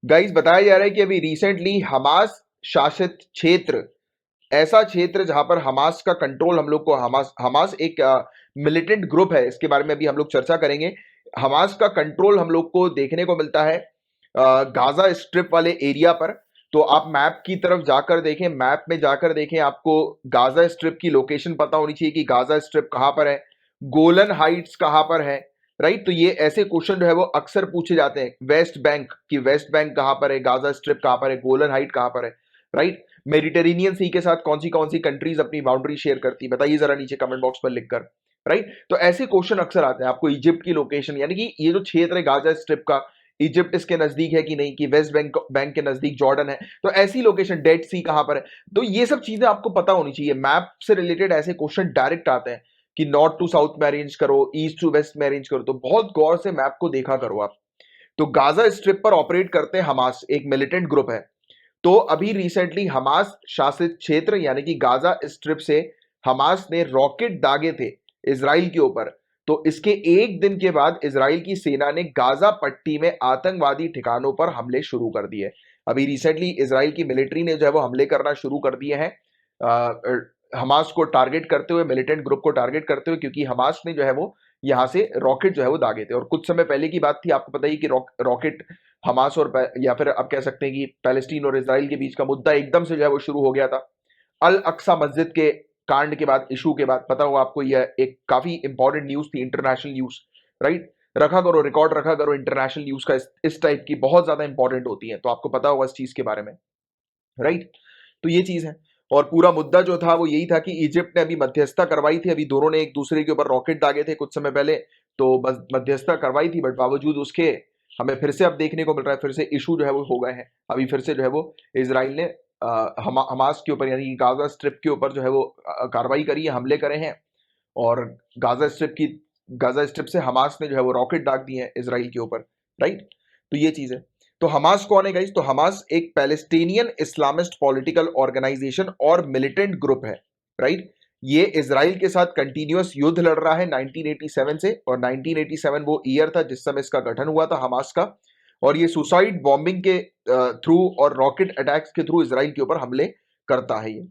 Guys बताया जा रहा है कि अभी रिसेंटली हमास शासित क्षेत्र, ऐसा क्षेत्र जहां पर हमास का कंट्रोल हम लोग को, हमास हमास एक मिलिटेंट ग्रुप है, इसके बारे में अभी हम लोग चर्चा करेंगे। हमास का कंट्रोल हम लोग को देखने को मिलता है गाजा स्ट्रिप वाले एरिया पर। तो आप मैप की तरफ जाकर देखें, मैप में जाकर देखें, आपको गाजा स्ट्रिप की लोकेशन पता होनी चाहिए कि गाजा स्ट्रिप कहां पर है, गोलन हाइट्स कहां पर है। राइट, तो ये ऐसे क्वेश्चन जो है वो अक्सर पूछे जाते हैं। वेस्ट बैंक की, वेस्ट बैंक कहां पर है, गाजा स्ट्रिप कहां पर है, गोलन हाइट कहां पर है। राइट, मेडिटेरेनियन सी के साथ कौन सी कंट्रीज अपनी बाउंड्री शेयर करती है, बताइए जरा नीचे कमेंट बॉक्स पर लिखकर। राइट, तो ऐसे क्वेश्चन अक्सर आते हैं। आपको इजिप्ट की लोकेशन, यानी कि ये जो क्षेत्र है गाजा स्ट्रिप का, इजिप्ट इसके नजदीक है कि नहीं, कि वेस्ट बैंक बैंक के नजदीक जॉर्डन है, तो ऐसी लोकेशन, डेड सी कहां पर है। तो ये सब चीजें आपको पता होनी चाहिए। मैप से रिलेटेड ऐसे क्वेश्चन डायरेक्ट आते हैं कि नॉर्थ टू साउथ में अरेंज करो, ईस्ट टू वेस्ट में अरेंज करो, तो बहुत गौर से मैप को देखा करो आप। तो गाजा स्ट्रिप पर ऑपरेट करते हैं हमास, एक मिलिटेंट ग्रुप है। तो अभी रिसेंटली हमास शासित क्षेत्र यानी कि गाजा स्ट्रिप से हमास ने रॉकेट दागे थे इजराइल के ऊपर। तो इसके एक दिन के बाद इजराइल की सेना ने गाजा पट्टी में आतंकवादी ठिकानों पर हमले शुरू कर दिए। अभी रिसेंटली इजराइल की मिलिट्री ने जो है वो हमले करना शुरू कर दिए हैं हमास को टारगेट करते हुए, मिलिटेंट ग्रुप को टारगेट करते हुए, क्योंकि हमास ने जो है वो यहां से रॉकेट जो है वो दागे थे। और कुछ समय पहले की बात थी, आपको पता ही कि रॉकेट हमास और या फिर आप कह सकते हैं कि पैलेस्टीन और इजराइल के बीच का मुद्दा एकदम से जो है वो शुरू हो गया था अल अक्सा मस्जिद के कांड के बाद, इशू के बाद। पता होगा आपको, यह एक काफी इंपॉर्टेंट न्यूज थी, इंटरनेशनल न्यूज। राइट, रखा करो रिकॉर्ड, रखा करो इंटरनेशनल न्यूज का, इस टाइप की बहुत ज्यादा इंपॉर्टेंट होती है, तो आपको पता होगा इस चीज के बारे में। राइट, तो ये चीज है। और पूरा मुद्दा जो था वो यही था कि इजिप्ट ने अभी मध्यस्थता करवाई थी, अभी दोनों ने एक दूसरे के ऊपर रॉकेट दागे थे कुछ समय पहले, तो बस मध्यस्थता करवाई थी, बट बावजूद उसके हमें फिर से अब देखने को मिल रहा है, फिर से इशू जो है वो हो गए हैं। अभी फिर से जो है वो इजराइल ने हमास के ऊपर यानी कि गाजा स्ट्रिप के ऊपर जो है वो कार्रवाई करी है, हमले करे हैं। और गाजा स्ट्रिप से हमास ने जो है वो रॉकेट दाग दिए हैं इजराइल के ऊपर। राइट, तो ये चीज है। तो हमास कौन है गाइस? तो हमास एक पैलेस्टीनियन इस्लामिस्ट पॉलिटिकल ऑर्गेनाइजेशन और मिलिटेंट ग्रुप है। राइट, ये इजराइल के साथ कंटिन्यूअस युद्ध लड़ रहा है 1987 से, और 1987 वो ईयर था जिस समय इसका गठन हुआ था हमास का। और ये सुसाइड बॉम्बिंग के थ्रू और रॉकेट अटैक्स के थ्रू इजराइल के ऊपर हमले करता है ये।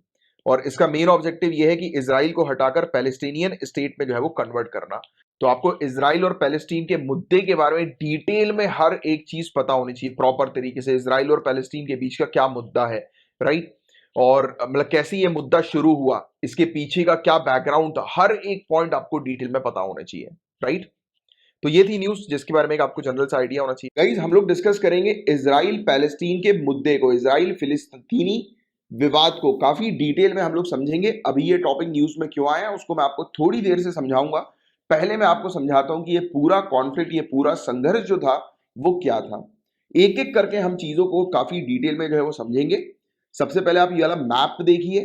और इसका मेन ऑब्जेक्टिव ये है कि इजराइल को हटाकर पैलेस्टीनियन स्टेट में जो है वो कन्वर्ट करना। तो आपको इजराइल और पैलेस्टीन के मुद्दे के बारे में डिटेल में हर एक चीज पता होनी चाहिए, प्रॉपर तरीके से इजराइल और पैलेस्टीन के बीच का क्या मुद्दा है। राइट, और मतलब कैसे ये मुद्दा शुरू हुआ, इसके पीछे का क्या बैकग्राउंड था, हर एक पॉइंट आपको डिटेल में पता होना चाहिए। राइट, तो ये थी न्यूज जिसके बारे में आपको जनरल सा आइडिया होना चाहिए। गाइस, हम लोग डिस्कस करेंगे इजराइल पैलेस्टीन के मुद्दे को, इजराइल फिलिस्तीनी विवाद को काफी डिटेल में हम लोग समझेंगे। अभी ये टॉपिक न्यूज में क्यों आया उसको मैं आपको थोड़ी देर से समझाऊंगा। पहले मैं आपको समझाता हूं कि ये पूरा कॉन्फ्लिक्ट, ये पूरा संघर्ष जो था वो क्या था। एक एक करके हम चीजों को काफी डिटेल में जो है वो समझेंगे। सबसे पहले आप ये वाला मैप देखिए,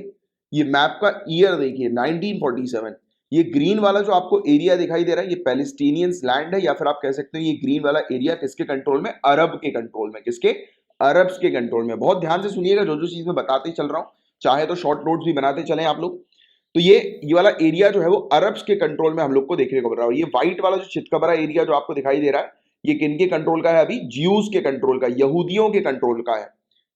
ये मैप का ईयर देखिए 1947। ये ग्रीन वाला जो आपको एरिया दिखाई दे रहा है ये पैलेस्टीनियंस लैंड है, या फिर आप कह सकते हो ये ग्रीन वाला एरिया किसके कंट्रोल में? अरब के कंट्रोल में। किसके? अरब्स के कंट्रोल में। बहुत ध्यान से सुनिएगा, जो जो चीज मैं बताते चल रहा हूं, चाहे तो शॉर्ट नोट्स भी बनाते चले आप लोग। तो ये वाला एरिया जो है वो अरब्स के कंट्रोल में हम लोग को देखने को मिल रहा है। ये व्हाइट वाला जो चितकबरा एरिया जो आपको दिखाई दे रहा है, ये किनके कंट्रोल का है? अभी ज्यूज के कंट्रोल का, यहूदियों के कंट्रोल का है।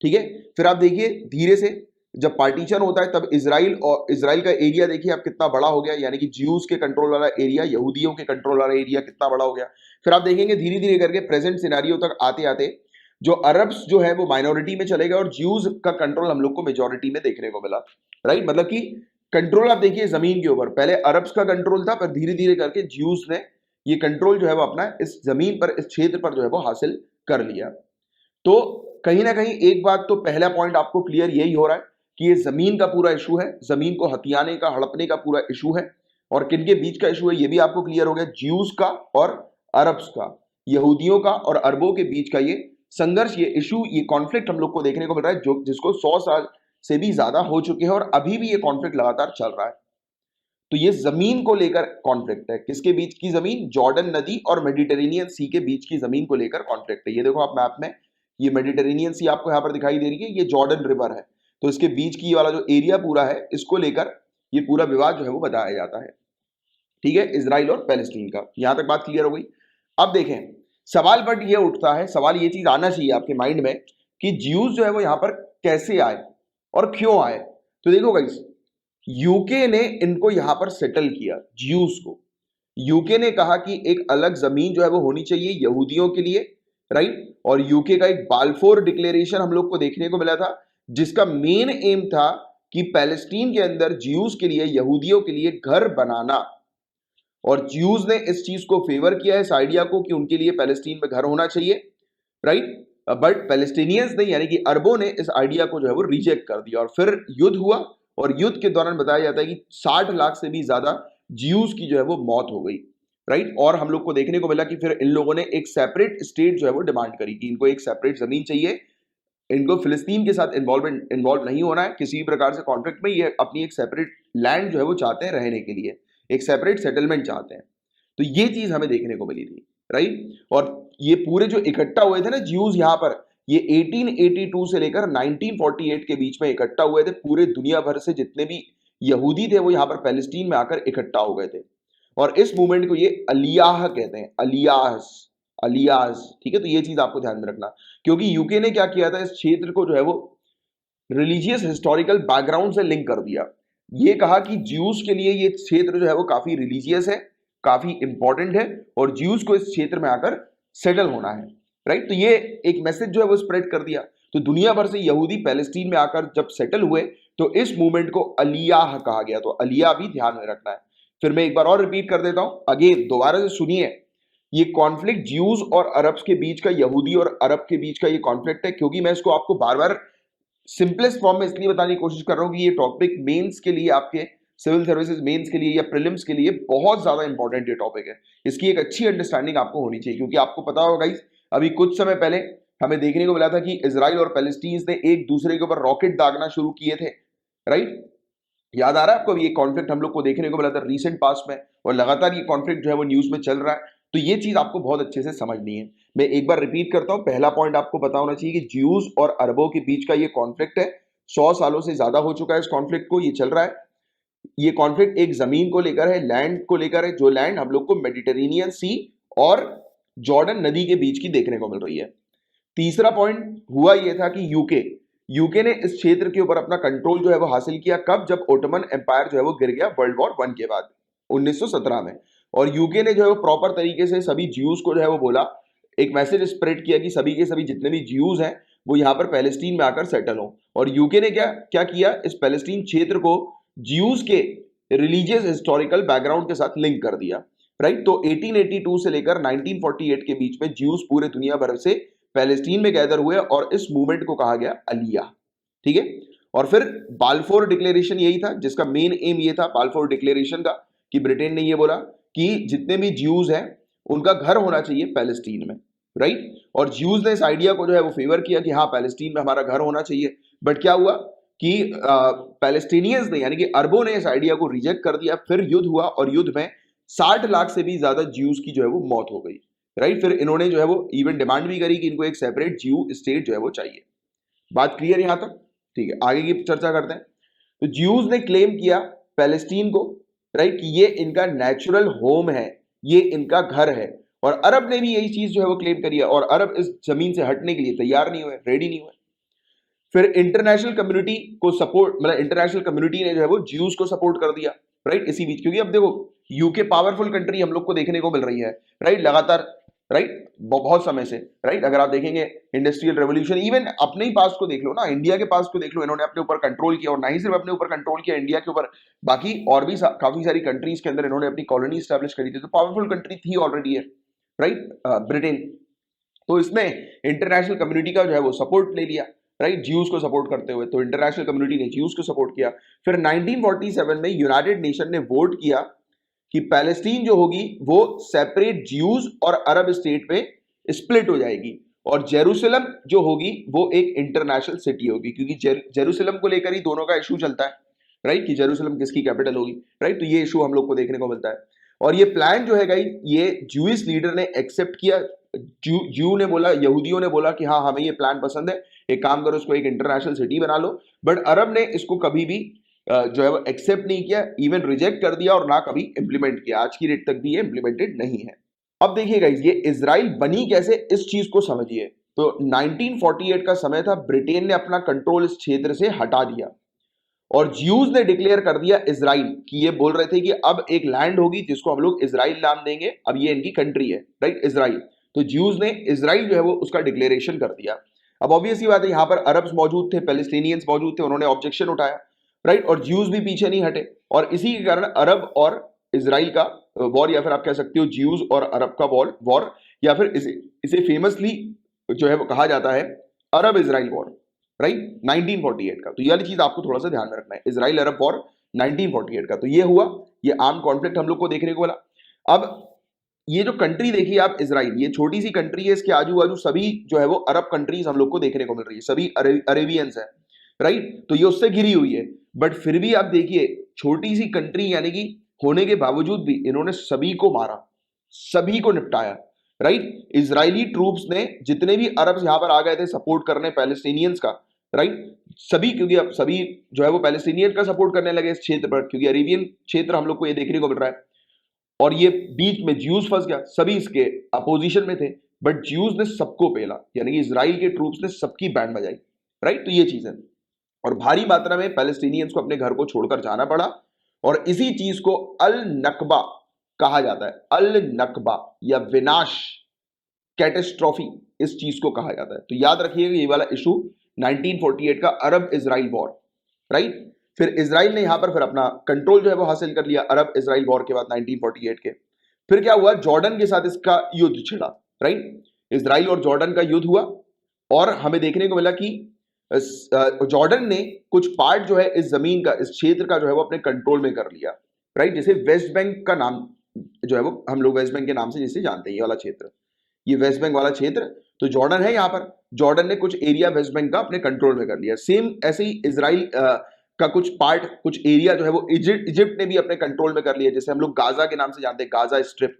ठीक है, फिर आप देखिए धीरे से जब पार्टीशन होता है तब इजराइल का एरिया देखिए आप कितना बड़ा हो गया, यानी कि ज्यूज के कंट्रोल वाला एरिया, यहूदियों के कंट्रोल वाला एरिया कितना बड़ा हो गया। फिर आप देखेंगे धीरे धीरे करके प्रेजेंट सिनेरियो तक आते आते जो अरब्स जो है वो माइनॉरिटी में चले गए और ज्यूज का कंट्रोल हम लोग को मेजोरिटी में देखने को मिला। राइट, मतलब कि कंट्रोल आप देखिए जमीन के ऊपर, पहले अरब्स का कंट्रोल था, पर धीरे धीरे करके ज्यूज ने ये कंट्रोल जो है वो अपना इस जमीन पर, इस क्षेत्र पर जो है वो हासिल कर लिया। तो कहीं ना कहीं एक बात तो पहला पॉइंट आपको क्लियर यही हो रहा है कि ये जमीन का पूरा इशू है, जमीन को हथियाने का, हड़पने का पूरा इशू है। और किनके बीच का इशू है ये भी आपको क्लियर हो गया, ज्यूज का और अरब्स का, यहूदियों का और अरबों के बीच का ये संघर्ष, ये इशू, ये कॉन्फ्लिक्ट हम लोग को देखने को मिल रहा है, जो जिसको 100 साल से भी ज्यादा हो चुके हैं और अभी भी ये कॉन्फ्लिक्ट लगातार चल रहा है। तो ये जमीन को लेकर कॉन्फ्लिक्ट है। किसके बीच की जमीन? जॉर्डन नदी और मेडिटेरेनियन सी के बीच की जमीन को लेकर कॉन्फ्लिक्ट है। ये देखो आप मैप में, ये मेडिटेरेनियन सी आपको यहां पर दिखाई दे रही है, ये जॉर्डन रिवर है। तो इसके बीच की वाला जो एरिया पूरा है, इसको लेकर ये पूरा विवाद जो है वो बताया जाता है। ठीक है, इजराइल और पैलेस्टीन का। यहां तक बात क्लियर हो गई। अब देखें, सवाल बट ये उठता है, सवाल ये चीज आना चाहिए आपके माइंड में कि ज्यूज जो है वो यहां पर कैसे आए और क्यों आए। तो देखो गाइस, यूके ने इनको यहां पर सेटल किया ज्यूज को। यूके ने कहा कि एक अलग जमीन जो है वो होनी चाहिए यहूदियों के लिए, राइट। और यूके का एक बाल्फोर डिक्लेरेशन हम लोग को देखने को मिला था, जिसका मेन एम था कि पैलेस्टीन के अंदर ज्यूज के लिए, यहूदियों के लिए घर बनाना। और ज्यूज ने इस चीज को फेवर किया, इस आइडिया को, कि उनके लिए पैलेस्टीन में घर होना चाहिए, राइट। बट पैलेस्टीनियंस ने, यानी कि अरबों ने, इस आइडिया को जो है वो रिजेक्ट कर दिया। और फिर युद्ध हुआ, और युद्ध के दौरान बताया जाता है कि 60 लाख से भी ज्यादा ज्यूज की जो है वो मौत हो गई, राइट। और हम लोग को देखने को मिला कि फिर इन लोगों ने एक सेपरेट स्टेट जो है वो डिमांड करी कि इनको एक सेपरेट जमीन चाहिए, इनको फिलिस्तीन के साथ इन्वॉल्व नहीं होना है किसी भी प्रकार से कॉन्फ्लिक्ट में। ये अपनी एक सेपरेट लैंड जो है वो चाहते हैं रहने के लिए, एक सेपरेट सेटलमेंट चाहते हैं। तो ये चीज हमें देखने को मिली थी, राइट। और ये पूरे जो इकट्ठा हुए थे ना ज्यूज यहां पर, ये 1882 से लेकर 1948 के बीच में इकट्ठा हुए थे। पूरे दुनिया भर से जितने भी यहूदी थे वो यहां पर पैलेस्टीन में आकर इकट्ठा हो गए थे। और इस मूवमेंट को ये अलियाह कहते हैं, अलियास, अलियास, ठीक है। तो ये चीज आपको ध्यान में रखना, क्योंकि यूके ने क्या किया था, इस क्षेत्र को जो है वो रिलीजियस हिस्टोरिकल बैकग्राउंड से लिंक कर दिया। ये कहा कि ज्यूज के लिए ये क्षेत्र जो है वो काफी रिलीजियस है, काफी इंपॉर्टेंट है, और ज्यूज को इस क्षेत्र में आकर सेटल होना है, राइट। तो ये एक मैसेज जो है वो स्प्रेड कर दिया। तो दुनिया भर से यहूदी पैलेस्टीन में आकर जब सेटल हुए तो इस मूवमेंट को अलियाह कहा गया। तो अलियाह भी ध्यान में रखना है। फिर मैं एक बार और रिपीट कर देता हूं, अगेन दोबारा से सुनिए। ये कॉन्फ्लिक्ट ज्यूज और अरब्स के बीच का, यहूदी और अरब के बीच का ये कॉन्फ्लिक्ट है, क्योंकि मैं इसको आपको बार बार सिंपलेस्ट फॉर्म में इसलिए बताने की कोशिश कर रहा हूं कि ये टॉपिक मेंस के लिए, आपके सिविल सर्विसेज मेंस के लिए या प्रीलिम्स के लिए बहुत ज्यादा इंपॉर्टेंट ये टॉपिक है। इसकी एक अच्छी अंडरस्टैंडिंग आपको होनी चाहिए, क्योंकि आपको पता होगा गाइस, अभी कुछ समय पहले हमें देखने को मिला था कि इजराइल और पैलेस्टीन ने एक दूसरे के ऊपर रॉकेट दागना शुरू किए थे, राइट। याद आ रहा है आपको? ये कॉन्फ्लिक्ट हम लोग को देखने को मिला था रिसेंट पास्ट में, और लगातार ये कॉन्फ्लिक्ट जो है वो न्यूज में चल रहा है। तो ये चीज आपको बहुत अच्छे से समझनी है। मैं एक बार रिपीट करता हूं, पहला पॉइंट आपको पता होना चाहिए कि ज्यूज और अरबों के बीच का ये कॉन्फ्लिक्ट है। 100 सालों से ज्यादा हो चुका है इस कॉन्फ्लिक्ट को, ये चल रहा है। ये कॉन्फ्लिक्ट एक जमीन को लेकर है, लैंड को लेकर है, जो लैंड हम लोग को मेडिटेरेनियन सी और जॉर्डन नदी के बीच की देखने को मिल रही है। तीसरा पॉइंट हुआ यह था कि यूके ने इस क्षेत्र के ऊपर अपना कंट्रोल जो है वो हासिल किया। कब? जब ओटोमन एम्पायर जो है वो गिर गया वर्ल्ड वॉर 1 के बाद 1917 में। और यूके ने जो है वो प्रॉपर तरीके से सभी ज्यूज को जो है वो बोला, एक मैसेज स्प्रेड किया कि सभी के सभी जितने भी ज्यूज हैं वो यहां पर पैलेस्टीन में आकर सेटल हो। और यूके ने क्या क्या किया, इस पैलेस्टीन क्षेत्र को ज्यूज के रिलीजियस हिस्टोरिकल बैकग्राउंड के साथ लिंक कर दिया, राइट। तो 1882 से लेकर 1948 के बीच में ज्यूज पूरे दुनिया भर से पैलेस्टीन में गैदर हुए, और इस मूवमेंट को कहा गया अलिया, ठीक है। और फिर बाल्फोर डिक्लेरेशन यही था, जिसका मेन एम ये था बाल्फोर डिक्लेरेशन का, कि ब्रिटेन ने ये बोला कि जितने भी ज्यूज हैं उनका घर होना चाहिए पैलेस्टीन में, राइट। और ज्यूज ने इस आइडिया को जो है वो फेवर किया कि हाँ पैलेस्टीन में हमारा घर होना चाहिए। बट क्या हुआ कि पैलेस्टीनियंस ने, यानी कि अरबों ने इस आइडिया को रिजेक्ट कर दिया। फिर युद्ध हुआ, और युद्ध में 60 लाख से भी ज्यादा ज्यूज की जो है वो मौत हो गई, राइट। फिर इन्होंने जो है वो इवन डिमांड भी करी कि इनको एक सेपरेट ज्यू स्टेट जो है वो चाहिए। बात क्लियर यहां तक? ठीक है, आगे की चर्चा करते हैं। तो ज्यूज ने क्लेम किया पैलेस्टीन को, राइट, कि ये इनका नेचुरल होम है, ये इनका घर है। और अरब ने भी यही चीज जो है वो क्लेम करी है, और अरब इस जमीन से हटने के लिए तैयार नहीं हुए, रेडी नहीं हुए। फिर इंटरनेशनल कम्युनिटी को सपोर्ट, मतलब इंटरनेशनल कम्युनिटी ने जो है वो ज्यूज को सपोर्ट कर दिया, राइट, इसी बीच। क्योंकि अब देखो यूके पावरफुल कंट्री हम लोग को देखने को मिल रही है, राइट, लगातार, राइट, बहुत समय से, राइट। अगर आप देखेंगे इंडस्ट्रियल रेवोल्यूशन, इवन अपने ही पास को देख लो ना, इंडिया के पास को देख लो, इन्होंने अपने ऊपर कंट्रोल किया। और ना ही सिर्फ अपने ऊपर कंट्रोल किया इंडिया के ऊपर, बाकी और भी काफी सारी कंट्रीज के अंदर इन्होंने अपनी कॉलोनी स्टैब्लिश करी थी। तो पावरफुल कंट्री थी ऑलरेडी है, राइट, ब्रिटेन। तो इसने इंटरनेशनल कम्युनिटी का जो है वो सपोर्ट ले लिया, राइट, ज्यूज को सपोर्ट करते हुए। तो इंटरनेशनल कम्युनिटी ने ज्यूज को सपोर्ट किया। फिर 1947 में यूनाइटेड नेशन ने वोट किया कि पैलेस्टीन जो होगी वो सेपरेट ज्यूज और अरब स्टेट में स्प्लिट हो जाएगी, और जेरूसलम जो होगी वो एक इंटरनेशनल सिटी होगी, क्योंकि जेरूसलम को लेकर ही दोनों का इशू चलता है, राइट, कि जेरूसलम किसकी कैपिटल होगी, राइट। तो ये इशू हम लोग को देखने को मिलता है। और ये प्लान जो है गाइस, ये ज्यूइश लीडर ने एक्सेप्ट किया। ज्यू ने बोला, यहूदियों ने बोला कि हाँ हमें ये प्लान पसंद है, एक काम करो इसको एक इंटरनेशनल सिटी बना लो। बट अरब ने इसको कभी भी जो है वो एक्सेप्ट नहीं किया, इवन रिजेक्ट कर दिया, और ना कभी इंप्लीमेंट किया। आज की डेट तक भी ये इंप्लीमेंटेड नहीं है। अब देखिए गाइस, ये इजराइल बनी कैसे, इस चीज को समझिए। तो 1948 का समय था, ब्रिटेन ने अपना कंट्रोल इस क्षेत्र से हटा दिया और ज्यूज ने डिक्लेयर कर दिया इजराइल, कि ये बोल रहे थे कि अब एक लैंड होगी जिसको हम लोग इजराइल नाम देंगे, अब ये इनकी कंट्री है, राइट, इजराइल। तो ज्यूज ने इजराइल जो है वो उसका डिक्लेरेशन कर दिया। अब ऑब्वियस ही बात है, यहां पर अरब्स मौजूद थे, पैलेस्टीनियंस मौजूद थे, उन्होंने ऑब्जेक्शन उठाया, राइट, और ज्यूज भी पीछे नहीं हटे, और इसी के कारण अरब और इजराइल का वॉर, या फिर आप कह सकते हो ज्यूज और अरब का वॉर, या फिर इसे इसे फेमसली जो है वो कहा जाता है अरब इजराइल वॉर, राइट, 1948 का। तो ये वाली चीज आपको थोड़ा सा ध्यान में रखना है, इजराइल अरब वॉर 1948 का। तो ये हुआ, ये आर्म कॉन्फ्लिक्ट हम लोग को देखने को मिला। अब ये जो कंट्री देखिए आप, इजराइल, ये छोटी सी कंट्री है, इसके आजू बाजू सभी जो है वो अरब कंट्रीज हम लोग को देखने को मिल रही है, सभी अरेबियंस है, राइट। तो ये उससे घिरी हुई है, बट फिर भी आप देखिए छोटी सी कंट्री यानी कि होने के बावजूद भी इन्होंने सभी को मारा, सभी को निपटाया, राइट। इजरायली ट्रूप्स ने जितने भी अरब यहां पर आ गए थे सपोर्ट करने पैलेस्टीनियंस का, राइट, सभी, क्योंकि अब सभी जो है वो पैलेस्टीनियन का सपोर्ट करने लगे इस क्षेत्र पर, क्योंकि अरेबियन क्षेत्र हम लोग को ये देखने को मिल रहा है, और ये बीच में ज्यूज फंस गया, सभी इसके अपोजिशन में थे, बट ज्यूज ने सबको पेला, यानी कि इजराइल के ट्रूप्स ने सबकी बैंड बजाई, राइट। तो ये चीज है, और भारी मात्रा में पैलेस्टीनियंस को अपने घर को छोड़कर जाना पड़ा, और इसी चीज को अल नकबा कहा जाता है, अल नकबा या विनाश, कैटेस्ट्रॉफी, इस चीज को कहा जाता है। तो याद रखिएगा ये वाला इशू 1948 का अरब इजराइल वॉर, राइट। फिर इजराइल ने यहां पर फिर अपना कंट्रोल जो है वो हासिल कर लिया अरब इजराइल वॉर के बाद 1948 के। फिर क्या हुआ, जॉर्डन के साथ इसका युद्ध छिड़ा, राइट, इजराइल और जॉर्डन का युद्ध हुआ, और हमें देखने को मिला कि जॉर्डन ने कुछ पार्ट जो है इस जमीन का, इस क्षेत्र का जो है वो अपने कंट्रोल में कर लिया, राइट। जैसे वेस्ट बैंक का नाम जो है वो हम लोग वेस्ट बैंक के नाम से जिसे जानते हैं, ये वाला क्षेत्र, ये वेस्ट बैंक वाला क्षेत्र, तो जॉर्डन है यहाँ पर, जॉर्डन ने कुछ एरिया वेस्ट बैंक का अपने कंट्रोल में कर लिया। सेम ऐसे ही इजराइल का कुछ पार्ट, कुछ एरिया जो है वो इजिप्ट ने भी अपने कंट्रोल में कर लिया, जैसे हम लोग गाजा के नाम से जानते हैं, गाजा स्ट्रिप।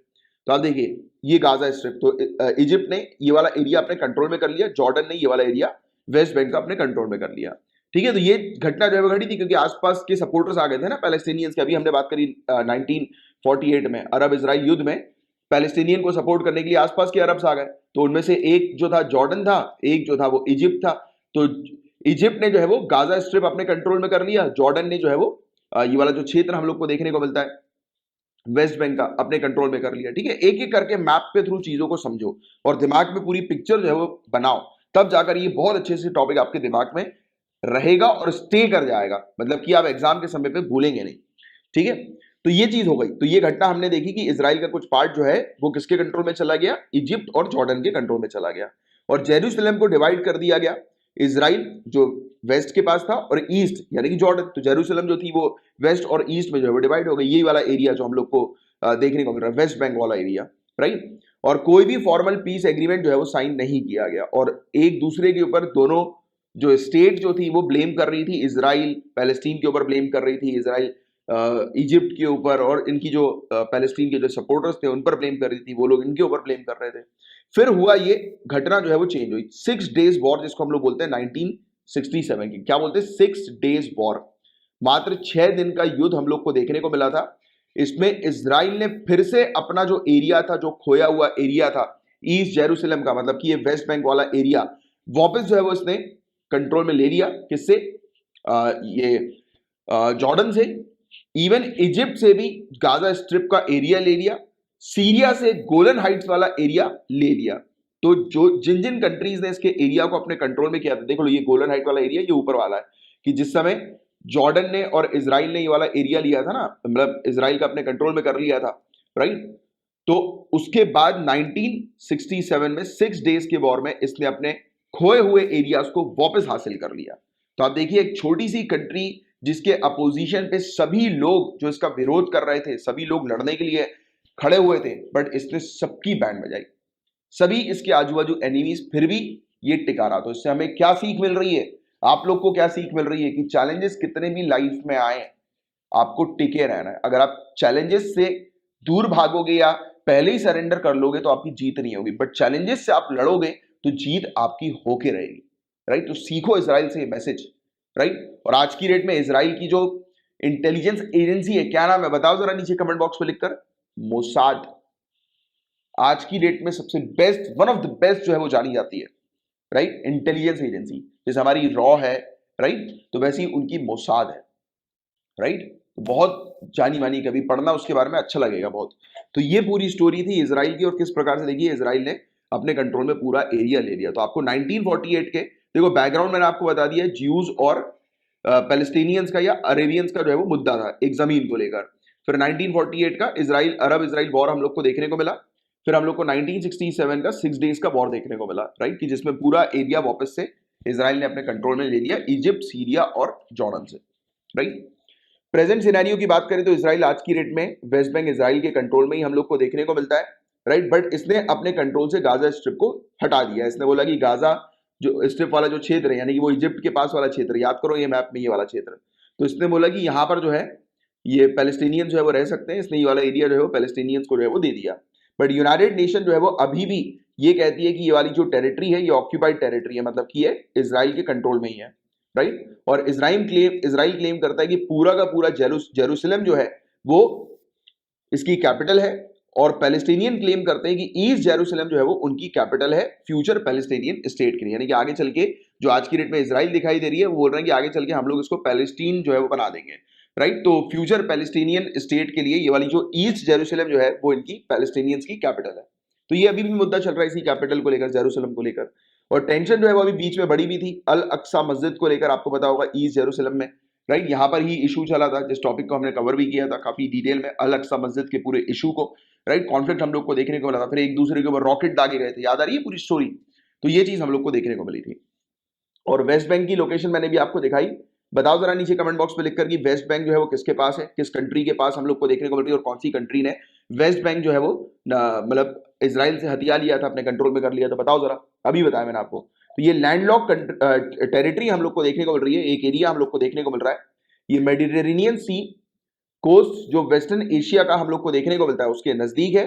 तो आप देखिए ये गाजा स्ट्रिप, तो इजिप्ट ने ये वाला एरिया अपने कंट्रोल में कर लिया, जॉर्डन ने ये वाला एरिया वेस्ट बैंक का अपने कंट्रोल में कर लिया, ठीक है। तो ये घटना जो है वो घटी थी क्योंकि आसपास के सपोर्टर्स आ गए थे ना पैलेस्टीनियंस के, अभी हमने बात करी 1948 में अरब इजराइल युद्ध में पैलेस्टीनियन को सपोर्ट करने के लिए आसपास के अरब्स आ गए, तो उनमें से एक जो था जॉर्डन था, एक जो था वो इजिप्ट था। तो इजिप्ट ने जो है वो गाजा स्ट्रिप अपने कंट्रोल में कर लिया, जॉर्डन ने जो है वो ये वाला जो क्षेत्र हम लोग को देखने को मिलता है वेस्ट बैंक का अपने कंट्रोल में कर लिया, ठीक है। एक एक करके मैप के थ्रू चीजों को समझो और दिमाग में पूरी पिक्चर जो है वो बनाओ, तब जाकर ये बहुत अच्छे से टॉपिक आपके दिमाग में रहेगा और स्टे कर जाएगा, मतलब कि आप एग्जाम के समय पे भूलेंगे नहीं, ठीक है। तो ये चीज हो गई। तो ये घटना हमने देखी कि इजराइल का कुछ पार्ट जो है वो किसके कंट्रोल में चला गया, इजिप्ट और जॉर्डन के कंट्रोल में चला गया, और जेरूसलम को डिवाइड कर दिया गया, इजराइल जो वेस्ट के पास था और ईस्ट यानी कि जॉर्डन, तो जेरूसलम जो थी वो वेस्ट और ईस्ट में जो है वो डिवाइड हो गई। यही वाला एरिया जो हम लोग को देखने को मिल रहा है, वेस्ट बैंक वाला एरिया, राइट। और कोई भी फॉर्मल पीस एग्रीमेंट जो है वो साइन नहीं किया गया, और एक दूसरे के ऊपर दोनों जो स्टेट जो थी वो ब्लेम कर रही थी, इजराइल पैलेस्टीन के ऊपर ब्लेम कर रही थी, इजराइल इजिप्ट के ऊपर, और इनकी जो पैलेस्टीन के जो सपोर्टर्स थे उन पर ब्लेम कर रही थी, वो लोग इनके ऊपर ब्लेम कर रहे थे। फिर हुआ ये घटना जो है वो चेंज हुई, 6 डेज वॉर जिसको हम लोग बोलते हैं 1967 की, क्या बोलते हैं 6 डेज वॉर, मात्र 6 दिन का युद्ध हम लोग को देखने को मिला था। इसमें इजराइल ने फिर से अपना जो एरिया था, जो खोया हुआ एरिया था ईस्ट जेरूसलम का, मतलब कि ये वेस्ट बैंक वाला एरिया वापस जो है वो इसने कंट्रोल में ले लिया, किससे, ये जॉर्डन से, इवन इजिप्ट से भी गाजा स्ट्रिप का एरिया ले लिया, सीरिया से गोलन हाइट्स वाला एरिया ले लिया। तो जो जिन जिन कंट्रीज ने इसके एरिया को अपने कंट्रोल में किया था, देखो ये गोलन हाइट वाला एरिया ये ऊपर वाला है, कि जिस समय जॉर्डन ने और इजराइल ने ये वाला एरिया लिया था ना, मतलब इजराइल का अपने कंट्रोल में कर लिया था, राइट। तो उसके बाद 1967 में 6 डेज के वॉर में इसने अपने खोए हुए एरियाज को वापस हासिल कर लिया। तो आप देखिए एक छोटी सी कंट्री जिसके अपोजिशन पे सभी लोग जो इसका विरोध कर रहे थे, सभी लोग लड़ने के लिए खड़े हुए थे, बट इसने सबकी बैंड बजाई, सभी इसके आजू बाजू एनिमीज, फिर भी ये टिका रहा। तो इससे हमें क्या सीख मिल रही है, आप लोग को क्या सीख मिल रही है, कि चैलेंजेस कितने भी लाइफ में आए आपको टिके रहना है। अगर आप चैलेंजेस से दूर भागोगे या पहले ही सरेंडर कर लोगे तो आपकी जीत नहीं होगी, बट चैलेंजेस से आप लड़ोगे तो जीत आपकी होके रहेगी, राइट। तो सीखो इसराइल से ये मैसेज, राइट। और आज की डेट में इसराइल की जो इंटेलिजेंस एजेंसी है, क्या नाम है बताओ जरा नीचे कमेंट बॉक्स में लिखकर, मोसाद, आज की डेट में सबसे best, one of the best जो है वो जानी जाती है, राइट, इंटेलिजेंस एजेंसी। जैसे हमारी रॉ है, राइट, तो वैसे ही उनकी मोसाद है, राइट, तो बहुत जानी मानी, कभी पढ़ना उसके बारे में अच्छा लगेगा बहुत। तो ये पूरी स्टोरी थी इसराइल की, और किस प्रकार से देखिए इसराइल ने अपने कंट्रोल में पूरा एरिया ले लिया। तो आपको 1948 के देखो बैकग्राउंड मैंने आपको बता दिया, ज्यूज और पैलेस्टीनियंस का या अरेबियंस का जो है वो मुद्दा था एक जमीन को लेकर। फिर 1948 का इजराइल अरब इजराइल वॉर हम लोग को देखने को मिला। फिर हम लोग को 1967 का 6 डेज का वॉर देखने को मिला, राइट, कि जिसमें पूरा एरिया वापस से इसराइल ने अपने कंट्रोल में ले लिया, इजिप्ट, सीरिया और जॉर्डन से, राइट। प्रेजेंट सिनेरियो की बात करें तो इसराइल आज की डेट में वेस्ट बैंक इसराइल के कंट्रोल में ही हम लोग को देखने को मिलता है, राइट, बट इसने अपने कंट्रोल से गाजा स्ट्रिप को हटा दिया। इसने बोला कि गाजा जो स्ट्रिप वाला जो क्षेत्र है, यानी कि वो इजिप्ट के पास वाला क्षेत्र, याद करो ये मैप में ये वाला क्षेत्र, तो इसने बोला कि यहाँ पर जो है ये पैलेस्टीनियंस जो है वो रह सकते हैं, इसने ये वाला एरिया जो है वो पैलेस्टीनियंस को जो है वो दे दिया। बट यूनाइटेड नेशन जो है वो अभी भी ये कहती है कि ये वाली जो टेरिटरी है ये ऑक्यूपाइड टेरिटरी है, मतलब कि ये इसराइल के कंट्रोल में ही है, राइट। और इसराइल क्लेम करता है कि पूरा का पूरा जेरूसलम जो है वो इसकी कैपिटल है, और पैलेस्टीनियन क्लेम करते हैं कि ईस्ट जेरूसलम जो है वो उनकी कैपिटल है फ्यूचर पैलेस्टीनियन स्टेट के लिए। यानी कि आगे चल के जो आज की डेट में इसराइल दिखाई दे रही है वो बोल रहे हैं कि आगे चल के हम लोग इसको पैलेस्टीन जो है वो बना देंगे, राइट। तो फ्यूचर पैलेस्टीनियन स्टेट के लिए ये वाली जो ईस्ट जेरूसलम जो है वो इनकी पैलेस्टीनियंस की कैपिटल है। तो ये अभी भी मुद्दा चल रहा है इसी कैपिटल को लेकर, जेरूसलम को लेकर। और टेंशन जो है वो अभी बीच में बड़ी भी थी अल अक्सा मस्जिद को लेकर, आपको पता होगा, ईस्ट जेरूसलम में, राइट। यहाँ पर ही इशू चला था, जिस टॉपिक को हमने कवर भी किया था काफी डिटेल में, अल अक्सा मस्जिद के पूरे इशू को, राइट। कॉन्फ्लिक्ट हम लोग को देखने को मिला था, फिर एक दूसरे के ऊपर रॉकेट दागे गए थे, याद आ रही है पूरी स्टोरी। तो ये चीज हम लोग को देखने को मिली थी। और वेस्ट बैंक की लोकेशन मैंने भी आपको दिखाई। बताओ जरा नीचे कमेंट बॉक्स में लिखकर कि वेस्ट बैंक जो है वो किसके पास है, किस कंट्री के पास हम लोग को देखने को मिल रही है, और कौन सी कंट्री ने वेस्ट बैंक जो है वो मतलब इसराइल से हथिया लिया था, अपने कंट्रोल में कर लिया था, बताओ जरा, अभी बताया मैंने आपको। तो ये लैंडलॉक टेरिटरी हम लोग को देखने को मिल रही है, एक एरिया हम लोग को देखने को मिल रहा है। ये मेडिटेरेनियन सी कोस्ट जो वेस्टर्न एशिया का हम लोग को देखने को मिलता है उसके नजदीक है,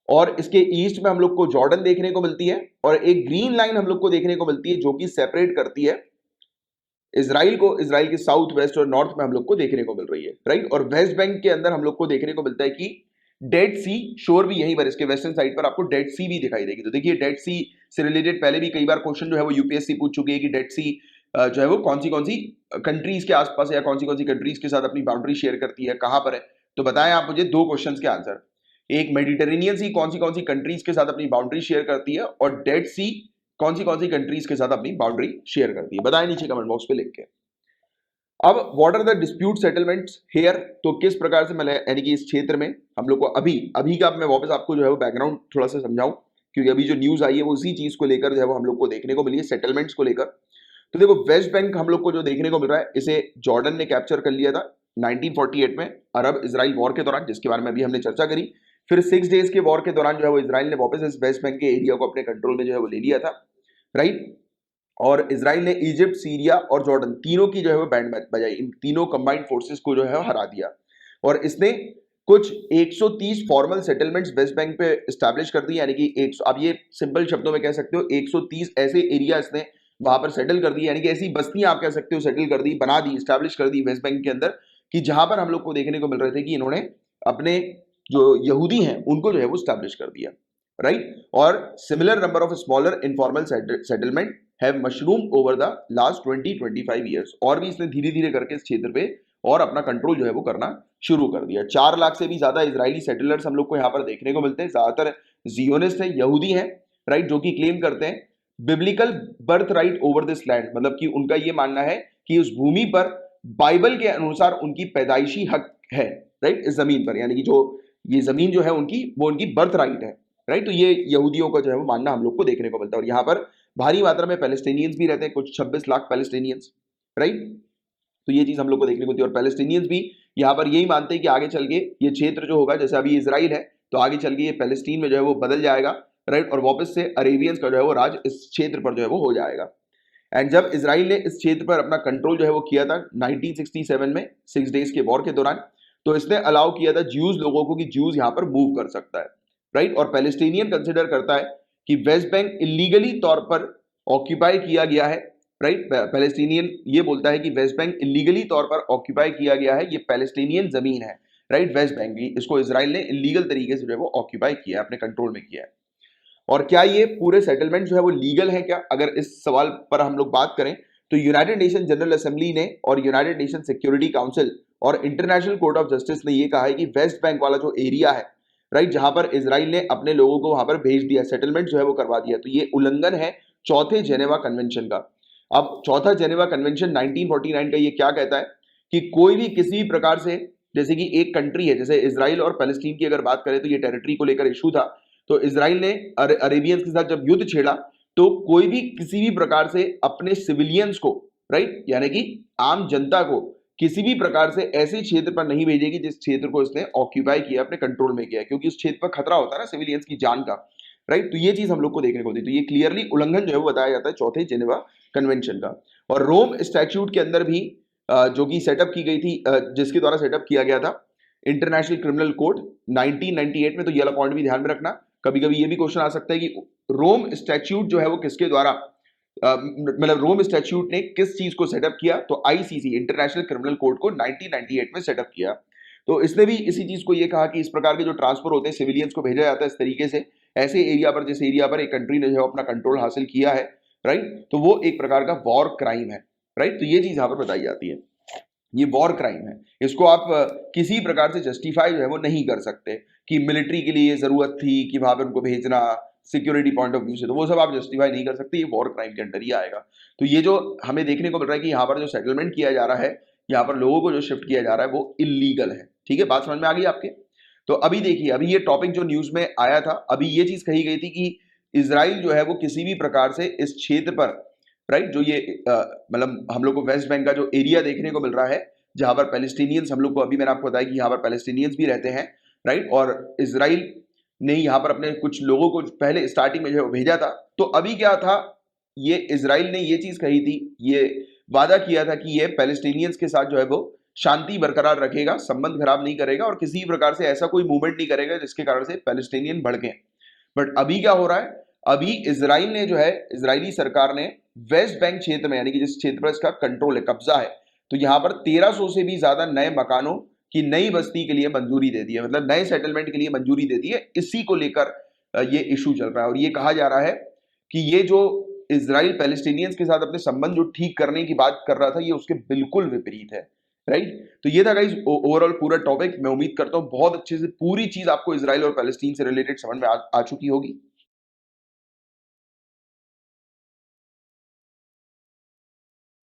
और इसके ईस्ट में हम लोग को जॉर्डन देखने को मिलती है, और एक ग्रीन लाइन हम लोग को देखने को मिलती है जो कि सेपरेट करती है इसराइल को, इसराइल के साउथ वेस्ट और नॉर्थ में हम लोग को देखने को मिल रही है, राइट। और वेस्ट बैंक के अंदर हम लोग को देखने को मिलता है कि डेड सी शोर भी यहीं पर, इसके वेस्टर्न साइड पर आपको डेड सी भी दिखाई देगी। तो देखिए डेड सी से रिलेटेड पहले भी कई बार क्वेश्चन जो है वो यूपीएससी पूछ चुकी है कि डेड सी जो है वो कौन सी कंट्रीज के आसपास या कौन सी कंट्रीज के साथ अपनी बाउंड्री शेयर करती है, कहां पर है। तो बताएं आप मुझे दो क्वेश्चंस के आंसर। एक, मेडिटेरेनियन सी कौन सी कंट्रीज के साथ अपनी बाउंड्री शेयर करती है, और डेड सी कौन सी कंट्रीज के साथ अपनी बाउंड्री शेयर करती है, बताएं नीचे कमेंट बॉक्स पे लिख के। अब what are the dispute settlements here, तो किस प्रकार से मैंने, यानी कि इस क्षेत्र में हम लोग को अभी का मैं वापस आपको जो है वो बैकग्राउंड थोड़ा सा समझाऊं, क्योंकि अभी जो न्यूज आई है वो उसी चीज को लेकर जो है वो हम लोग को देखने को मिली है, सेटलमेंट्स को लेकर। तो देखो वेस्ट बैंक हम लोग को जो देखने को मिल रहा है, इसे जॉर्डन ने कैप्चर कर लिया था 1948 में अरब इजराइल वॉर के दौरान, जिसके बारे में अभी हमने चर्चा करी। फिर 6 डेज के वॉर के दौरान जो है वो इसराइल ने वापस इस वेस्ट बैंक के एरिया को अपने कंट्रोल में जो है वो ले लिया था, राइट। और इसराइल ने इजिप्ट, सीरिया और जॉर्डन तीनों की जो है वो बैंड बजाई, इन तीनों कंबाइंड फोर्सेस को जो है वो हरा दिया। और इसने कुछ 130 फॉर्मल सेटलमेंट्स वेस्ट बैंक पे एस्टैब्लिश कर दी, यानी कि आप ये सिंपल शब्दों में कह सकते हो 130 ऐसे एरिया इसने वहां पर सेटल कर दी, यानी कि ऐसी बस्तियां आप कह सकते हो सेटल कर दी, बना दी, एस्टैब्लिश कर दी वेस्ट बैंक के अंदर, कि जहां पर हम लोग को देखने को मिल रहे थे कि इन्होंने अपने जो यहूदी हैं उनको जो है वो एस्टैब्लिश कर दिया, राइट। और similar number of smaller informal settlement have mushroom over the last 20-25 years, और भी इसने धीरे धीरे करके इस क्षेत्र पे और अपना कंट्रोल जो है वो करना शुरू कर दिया। 4 लाख से भी ज्यादा इजरायली सेटलर्स हम लोग को यहाँ पर देखने को मिलते हैं, ज्यादातर जियोनिस्ट है, यहूदी हैं, राइट, जो कि क्लेम करते हैं biblical birth right over this land, मतलब कि उनका ये मानना है कि उस भूमि पर बाइबल के अनुसार उनकी पैदाइशी हक है, राइट, इस जमीन पर, यानी कि जो ये जमीन जो है उनकी, वो उनकी बर्थ राइट है, राइट। तो ये यहूदियों का जो है वो मानना हम लोग को देखने को मिलता है। और यहाँ पर भारी मात्रा में पैलेस्टीनियंस भी रहते हैं, कुछ 26 लाख पैलेस्टीनियंस, राइट। तो ये चीज हम लोग को देखने को मिलती है। और पैलेस्टीनियंस भी यहाँ पर यही मानते हैं कि आगे चल के ये क्षेत्र जो होगा, जैसे अभी इसराइल है, तो आगे चल के ये पैलेस्टीन में जो है वो बदल जाएगा, राइट, और वापस से अरेबियंस का जो है वो राज इस क्षेत्र पर जो है वो हो जाएगा। एंड जब इसराइल ने इस क्षेत्र पर अपना कंट्रोल जो है वो किया था 1967 में 6 डेज के वॉर के दौरान, तो इसने अलाउ किया था ज्यूज लोगों को कि ज्यूज यहाँ पर मूव कर सकता है, राइट। और पैलेस्टीनियन कंसिडर करता है कि वेस्ट बैंक इलीगली तौर पर ऑक्यूपाई किया गया है, राइट। पैलेस्टीनियन ये बोलता है कि वेस्ट बैंक इलीगली तौर पर ऑक्यूपाई किया गया है, ये पैलेस्टीनियन जमीन है, राइट, वेस्ट बैंक की, इसको इजराइल ने इलीगल तरीके से जो है वो ऑक्यूपाई किया है, अपने कंट्रोल में किया है। और क्या ये पूरे सेटलमेंट जो है वो लीगल है क्या? अगर इस सवाल पर हम लोग बात करें तो यूनाइटेड नेशन जनरल असेंबली ने और यूनाइटेड नेशन सिक्योरिटी काउंसिल और इंटरनेशनल कोर्ट ऑफ जस्टिस ने ये कहा है कि वेस्ट बैंक वाला जो एरिया है, राइट, जहां पर इजराइल ने अपने लोगों को वहां पर भेज दिया, सेटलमेंट जो है वो करवा दिया, तो ये उल्लंघन है चौथे जेनेवा कन्वेंशन का। अब चौथा जेनेवा कन्वेंशन 1949 का ये क्या कहता है कि कोई भी किसी भी प्रकार से, जैसे कि एक कंट्री है, जैसे इजराइल और पैलेस्टीन की अगर बात करें तो ये टेरिटरी को लेकर इशू था, तो इजराइल ने अरेबियंस के साथ जब युद्ध छेड़ा तो कोई भी किसी भी प्रकार से अपने सिविलियंस को, राइट, यानी कि आम जनता को किसी भी प्रकार से ऐसे क्षेत्र पर नहीं भेजेगी जिस क्षेत्र को इसने ऑक्यूपाई किया, अपने कंट्रोल में किया, क्योंकि उस क्षेत्र पर खतरा होता है ना सिविलियंस की जान का, राइट। तो ये चीज हम लोग को देखने को मिलती है। तो ये क्लियरली उल्लंघन जो है वो बताया जाता है चौथे जेनेवा कन्वेंशन का। और रोम स्टैट्यूट के अंदर भी जो कि सेटअप की गई थी, जिसके द्वारा सेटअप किया गया था इंटरनेशनल क्रिमिनल कोर्ट 1998 में, तो ये वाला पॉइंट भी ध्यान में रखना। कभी कभी ये भी क्वेश्चन आ सकता है कि रोम स्टैट्यूट जो है वो किसके द्वारा, मतलब रोम स्टैट्यूट ने किस चीज को सेटअप किया, तो आईसीसी इंटरनेशनल क्रिमिनल कोर्ट को 1998 में सेटअप किया। तो इसने भी इसी चीज को ये कहा कि इस प्रकार के जो ट्रांसफर होते हैं सिविलियंस को भेजा जाता है इस तरीके से, ऐसे एरिया पर, जिस एरिया पर एक कंट्री ने जो अपना कंट्रोल हासिल किया है, राइट, तो वो एक प्रकार का वॉर क्राइम है, राइट। तो ये चीज यहाँ पर बताई जाती है, ये वॉर क्राइम है, इसको आप किसी प्रकार से जस्टिफाई जो है वो नहीं कर सकते कि मिलिट्री के लिए जरूरत थी कि वहां पर उनको भेजना सिक्योरिटी पॉइंट ऑफ व्यू से, तो वो सब आप जस्टिफाई नहीं कर सकते, ये वॉर क्राइम के अंडर ही आएगा। तो ये जो हमें देखने को मिल रहा है कि यहाँ पर जो सेटलमेंट किया जा रहा है, यहाँ पर लोगों को जो शिफ्ट किया जा रहा है वो इलीगल है। ठीक है, बात समझ में आ गई आपके? तो अभी देखिए, अभी ये टॉपिक जो न्यूज में आया था, अभी ये चीज कही गई थी कि इसराइल जो है वो किसी भी प्रकार से इस क्षेत्र पर, राइट, जो ये मतलब हम लोग को वेस्ट बैंक का जो एरिया देखने को मिल रहा है जहां पर पैलेस्टीनियंस, हम लोग को अभी मैंने आपको बताया कि यहाँ पर पैलेस्टीनियंस भी रहते हैं, राइट, और इसराइल ने यहाँ पर अपने कुछ लोगों को पहले स्टार्टिंग में जो है भेजा था। तो अभी क्या था, ये इसराइल ने ये चीज कही थी, ये वादा किया था कि ये पैलेस्टीनियंस के साथ जो है वो शांति बरकरार रखेगा, संबंध खराब नहीं करेगा और किसी प्रकार से ऐसा कोई मूवमेंट नहीं करेगा जिसके कारण से पैलेस्टीनियन भड़के। बट अभी क्या हो रहा है, अभी इसराइल ने जो है, इजरायली सरकार ने वेस्ट बैंक क्षेत्र में, यानी कि जिस क्षेत्र पर इसका कंट्रोल है, कब्जा है, तो यहां पर 1300 से भी ज्यादा नए मकानों की नई बस्ती के लिए मंजूरी दे दी है, मतलब नए सेटलमेंट के लिए मंजूरी दे दी है। इसी को लेकर ये इशू चल रहा है और ये कहा जा रहा है कि ये जो इजराइल पैलेस्टीनियंस के साथ अपने संबंध जो ठीक करने की बात कर रहा था, ये उसके बिल्कुल विपरीत है, राइट। तो ये था गाइस ओवरऑल पूरा टॉपिक। मैं उम्मीद करता हूं बहुत अच्छे से पूरी चीज आपको इजराइल और पैलेस्टीन से रिलेटेड समझ में आ चुकी होगी।